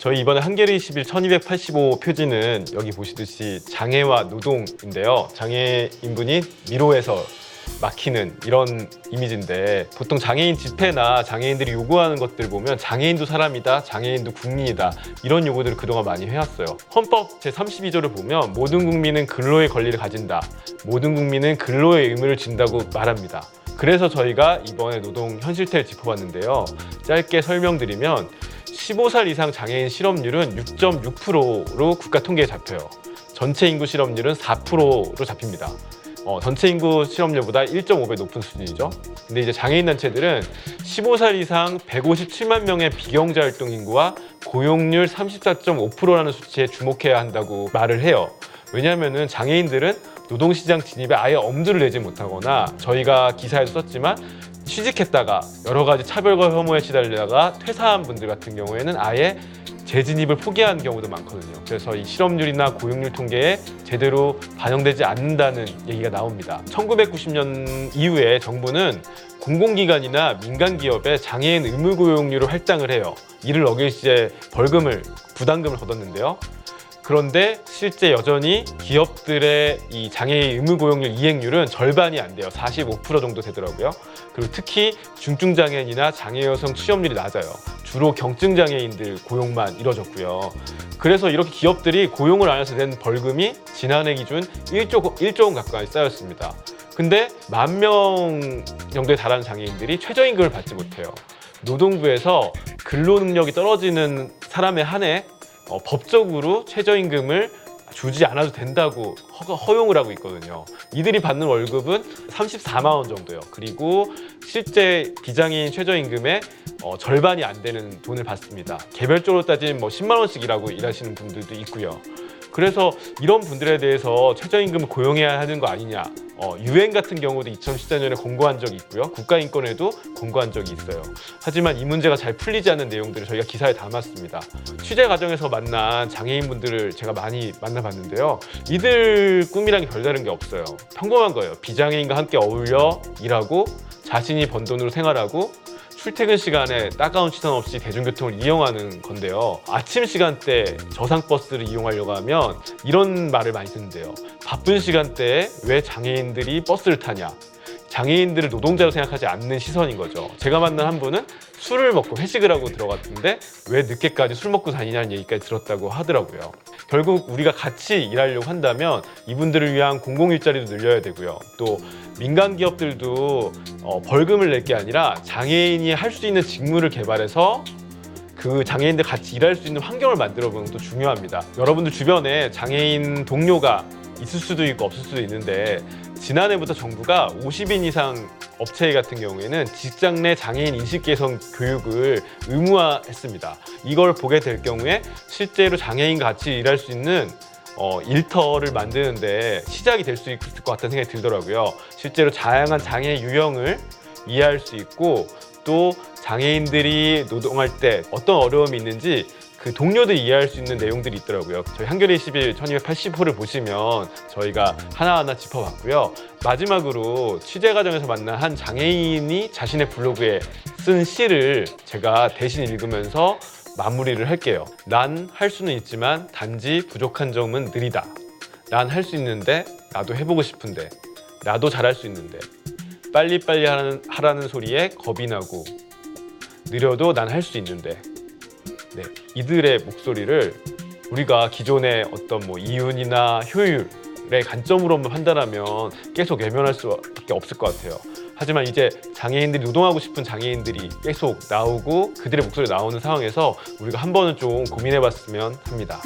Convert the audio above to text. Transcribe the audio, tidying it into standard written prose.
저희 이번에 한겨레 21 1285 표지는 여기 보시듯이 장애와 노동인데요. 장애인분이 미로에서 막히는 이런 이미지인데, 보통 장애인 집회나 장애인들이 요구하는 것들 보면 장애인도 사람이다, 장애인도 국민이다, 이런 요구들을 그동안 많이 해왔어요. 헌법 제32조를 보면 모든 국민은 근로의 권리를 가진다, 모든 국민은 근로의 의무를 진다고 말합니다. 그래서 저희가 이번에 노동 현실태를 짚어봤는데요. 짧게 설명드리면 15살 이상 장애인 실업률은 6.6%로 국가 통계에 잡혀요. 전체 인구 실업률은 4%로 잡힙니다. 전체 인구 실업률보다 1.5배 높은 수준이죠. 근데 이제 장애인 단체들은 15살 이상 157만 명의 비경제 활동 인구와 고용률 34.5%라는 수치에 주목해야 한다고 말을 해요. 왜냐하면은 장애인들은 노동시장 진입에 아예 엄두를 내지 못하거나, 저희가 기사에도 썼지만 취직했다가 여러 가지 차별과 혐오에 시달리다가 퇴사한 분들 같은 경우에는 아예 재진입을 포기하는 경우도 많거든요. 그래서 이 실업률이나 고용률 통계에 제대로 반영되지 않는다는 얘기가 나옵니다. 1990년 이후에 정부는 공공기관이나 민간기업에 장애인 의무고용률을 할당을 해요. 이를 어길 시에 부담금을 걷었는데요. 그런데 실제 여전히 기업들의 이 장애인 의무고용률 이행률은 절반이 안 돼요. 45% 정도 되더라고요. 그리고 특히 중증장애인이나 장애여성 취업률이 낮아요. 주로 경증장애인들 고용만 이뤄졌고요. 그래서 이렇게 기업들이 고용을 안 해서 낸 벌금이 지난해 기준 1조 원 가까이 쌓였습니다. 근데 10,000명 정도에 달하는 장애인들이 최저임금을 받지 못해요. 노동부에서 근로능력이 떨어지는 사람에 한해 법적으로 최저임금을 주지 않아도 된다고 허용을 하고 있거든요. 이들이 받는 월급은 34만 원 정도요. 그리고 실제 비장애인 최저임금의 절반이 안 되는 돈을 받습니다. 개별적으로 따지면 10만 원씩 일하시는 분들도 있고요. 그래서 이런 분들에 대해서 최저임금을 고용해야 하는 거 아니냐, UN 같은 경우도 2014년에 권고한 적이 있고요. 국가인권에도 권고한 적이 있어요. 하지만 이 문제가 잘 풀리지 않는 내용들을 저희가 기사에 담았습니다. 취재 과정에서 만난 장애인분들을 제가 많이 만나봤는데요. 이들 꿈이랑 별다른 게 없어요. 평범한 거예요. 비장애인과 함께 어울려 일하고 자신이 번 돈으로 생활하고 출퇴근 시간에 따가운 시선 없이 대중교통을 이용하는 건데요. 아침 시간대 저상버스를 이용하려고 하면 이런 말을 많이 듣는데요. 바쁜 시간대에 왜 장애인들이 버스를 타냐? 장애인들을 노동자로 생각하지 않는 시선인 거죠. 제가 만난 한 분은 술을 먹고 회식을 하고 들어갔는데 왜 늦게까지 술 먹고 다니냐는 얘기까지 들었다고 하더라고요. 결국 우리가 같이 일하려고 한다면 이분들을 위한 공공일자리도 늘려야 되고요. 또 민간 기업들도 벌금을 낼 게 아니라 장애인이 할 수 있는 직무를 개발해서 그 장애인들 같이 일할 수 있는 환경을 만들어 보는 것도 중요합니다. 여러분들 주변에 장애인 동료가 있을 수도 있고 없을 수도 있는데, 지난해부터 정부가 50인 이상 업체 같은 경우에는 직장 내 장애인 인식 개선 교육을 의무화했습니다. 이걸 보게 될 경우에 실제로 장애인과 같이 일할 수 있는 일터를 만드는데 시작이 될 수 있을 것 같다는 생각이 들더라고요. 실제로 다양한 장애 유형을 이해할 수 있고, 또 장애인들이 노동할 때 어떤 어려움이 있는지 그 동료들이 이해할 수 있는 내용들이 있더라고요. 저희 한겨레 21 1285를 보시면 저희가 하나하나 짚어봤고요. 마지막으로 취재 과정에서 만난 한 장애인이 자신의 블로그에 쓴 시를 제가 대신 읽으면서 마무리를 할게요. 난 할 수는 있지만 단지 부족한 점은 느리다. 난 할 수 있는데 나도 해보고 싶은데, 나도 잘할 수 있는데, 빨리빨리 하라는 소리에 겁이 나고, 느려도 난 할 수 있는데. 네, 이들의 목소리를 우리가 기존의 어떤 이윤이나 효율의 관점으로만 판단하면 계속 외면할 수밖에 없을 것 같아요. 하지만 이제 장애인들이 노동하고 싶은 장애인들이 계속 나오고 그들의 목소리가 나오는 상황에서 우리가 한 번은 좀 고민해봤으면 합니다.